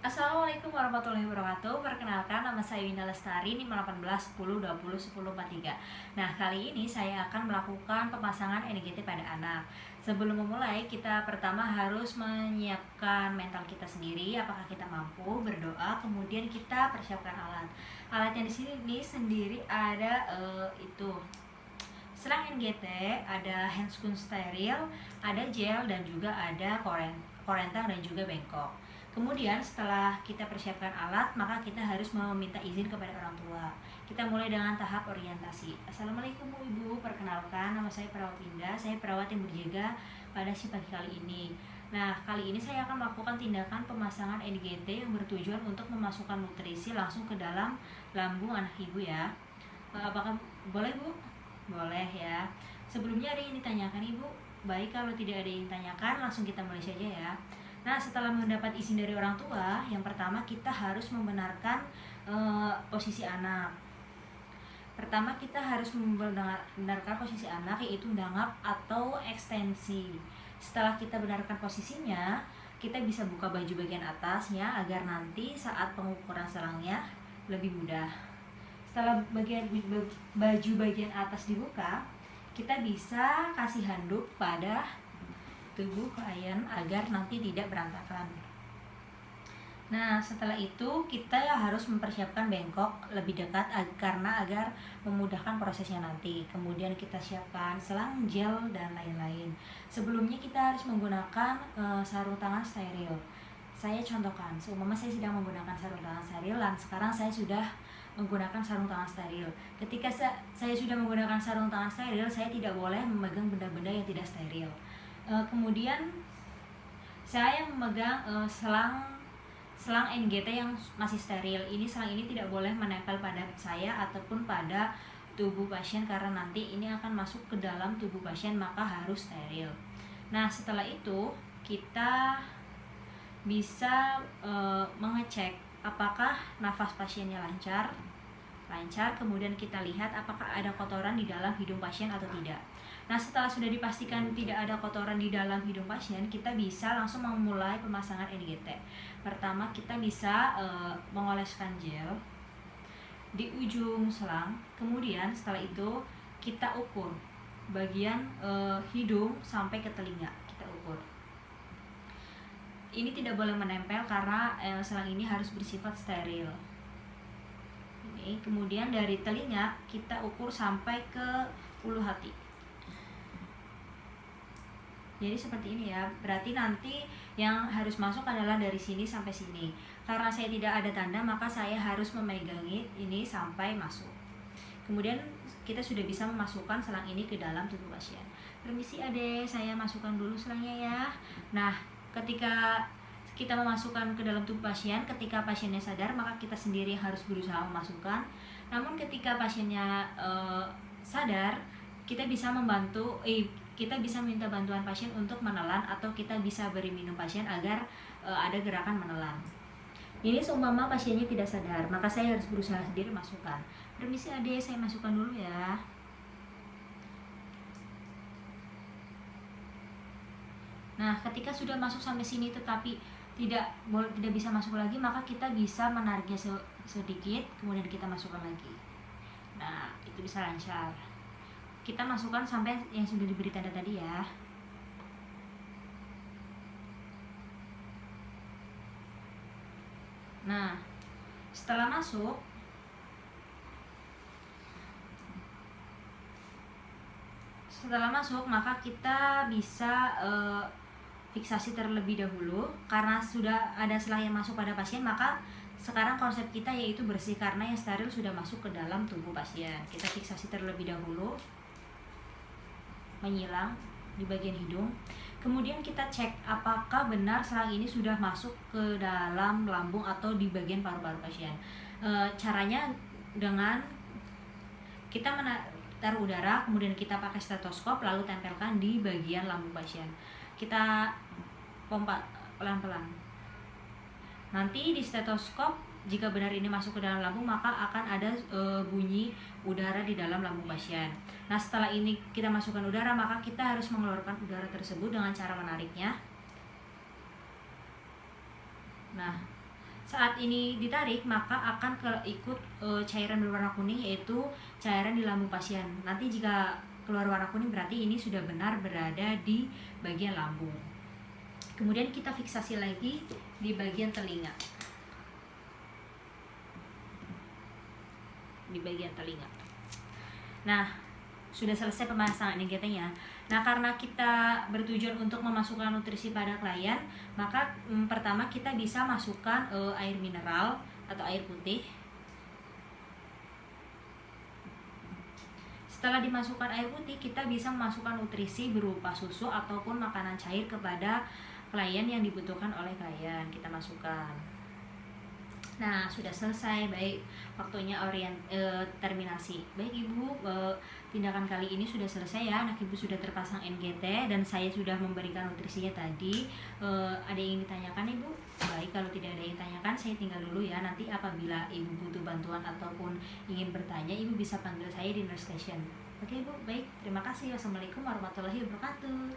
Assalamualaikum warahmatullahi wabarakatuh. Perkenalkan, nama saya Winda Lestari, NIM 18 10 20 10 43. Nah, kali ini saya akan melakukan pemasangan NIGT pada anak. Sebelum memulai, kita pertama harus menyiapkan mental kita sendiri, apakah kita mampu berdoa, kemudian kita persiapkan alat. Alat yang di sini sendiri ada itu selang NGT, ada handscoon steril, ada gel, dan juga ada korentang dan juga bengkok. Kemudian setelah kita persiapkan alat, maka kita harus meminta izin kepada orang tua. Kita mulai dengan tahap orientasi. Assalamualaikum Bu Ibu, perkenalkan nama saya Perawat Winda, saya perawat yang berjaga pada si pagi kali ini. Nah, kali ini saya akan melakukan tindakan pemasangan NGT yang bertujuan untuk memasukkan nutrisi langsung ke dalam lambung anak ibu ya. Apakah boleh Bu? Boleh ya. Sebelumnya ada yang ditanyakan Ibu? Baik, kalau tidak ada yang ditanyakan, langsung kita mulai saja ya. Nah, setelah mendapat izin dari orang tua, yang pertama kita harus membenarkan posisi anak. Pertama kita harus membenarkan posisi anak, yaitu dangap atau ekstensi. Setelah kita benarkan posisinya, kita bisa buka baju bagian atasnya agar nanti saat pengukuran selangnya lebih mudah. Setelah baju bagian atas dibuka, kita bisa kasih handuk pada tubuh klien agar nanti tidak berantakan. Nah, setelah itu kita harus mempersiapkan bengkok lebih dekat karena agar memudahkan prosesnya nanti. Kemudian kita siapkan selang, gel, dan lain-lain. Sebelumnya kita harus menggunakan sarung tangan steril. Saya contohkan, seumpama saya sedang menggunakan sarung tangan steril dan sekarang saya sudah menggunakan sarung tangan steril. Ketika saya sudah menggunakan sarung tangan steril, saya tidak boleh memegang benda-benda yang tidak steril. Kemudian saya memegang selang NGT yang masih steril. Selang ini tidak boleh menempel pada saya ataupun pada tubuh pasien karena nanti ini akan masuk ke dalam tubuh pasien, maka harus steril. Nah, setelah itu kita bisa mengecek apakah nafas pasiennya lancar, kemudian kita lihat apakah ada kotoran di dalam hidung pasien atau tidak. Nah, setelah sudah dipastikan tidak ada kotoran di dalam hidung pasien, kita bisa langsung memulai pemasangan NGT. Pertama, kita bisa mengoleskan gel di ujung selang. Kemudian setelah itu kita ukur bagian hidung sampai ke telinga. Kita ukur. Ini tidak boleh menempel karena selang ini harus bersifat steril. Kemudian dari telinga kita ukur sampai ke ulu hati. Jadi seperti ini ya. Berarti nanti yang harus masuk adalah dari sini sampai sini. Karena saya tidak ada tanda, maka saya harus memegangi ini sampai masuk. Kemudian kita sudah bisa memasukkan selang ini ke dalam tubuh pasien. Permisi Ade, saya masukkan dulu selangnya ya. Nah, ketika kita memasukkan ke dalam tubuh pasien, ketika pasiennya sadar, maka kita sendiri harus berusaha memasukkan. Namun ketika pasiennya sadar, kita bisa kita bisa minta bantuan pasien untuk menelan, atau kita bisa beri minum pasien agar ada gerakan menelan. Ini seumpama pasiennya tidak sadar, maka saya harus berusaha sendiri masukkan. Permisi Ade, saya masukkan dulu ya. Nah, ketika sudah masuk sampai sini tetapi tidak bisa masuk lagi, maka kita bisa menariknya sedikit, kemudian kita masukkan lagi. Nah, itu bisa lancar. Kita masukkan sampai yang sudah diberi tanda tadi ya. Nah, setelah masuk, maka kita bisa fiksasi terlebih dahulu. Karena sudah ada selang yang masuk pada pasien, maka sekarang konsep kita yaitu bersih karena yang steril sudah masuk ke dalam tubuh pasien. Kita fiksasi terlebih dahulu, menyilang di bagian hidung. Kemudian kita cek apakah benar selang ini sudah masuk ke dalam lambung atau di bagian paru-paru pasien. Caranya dengan kita taruh udara, kemudian kita pakai stetoskop lalu tempelkan di bagian lambung pasien. Kita pompa pelan-pelan. Nanti di stetoskop, jika benar ini masuk ke dalam lambung, maka akan ada bunyi udara di dalam lambung pasien. Nah, setelah ini kita masukkan udara, maka kita harus mengeluarkan udara tersebut dengan cara menariknya. Nah, Saat ini ditarik, maka akan ikut cairan berwarna kuning, yaitu cairan di lambung pasien. Nanti jika keluar warna kuning berarti ini sudah benar berada di bagian lambung. Kemudian kita fiksasi lagi di bagian telinga. Di bagian telinga. Nah, sudah selesai pemasangan NGT-nya. Nah, karena kita bertujuan untuk memasukkan nutrisi pada klien, maka pertama kita bisa masukkan air mineral atau air putih. Setelah dimasukkan air putih, kita bisa memasukkan nutrisi berupa susu ataupun makanan cair kepada klien yang dibutuhkan oleh klien. Kita masukkan. Nah, sudah selesai. Baik, waktunya terminasi. Baik Ibu, tindakan kali ini sudah selesai ya. Anak Ibu sudah terpasang NGT dan saya sudah memberikan nutrisinya tadi. Ada yang ingin ditanyakan Ibu? Baik, kalau tidak ada yang ditanyakan, saya tinggal dulu ya. Nanti apabila Ibu butuh bantuan ataupun ingin bertanya, Ibu bisa panggil saya di nurse station. Oke Ibu, baik. Terima kasih. Wassalamualaikum warahmatullahi wabarakatuh.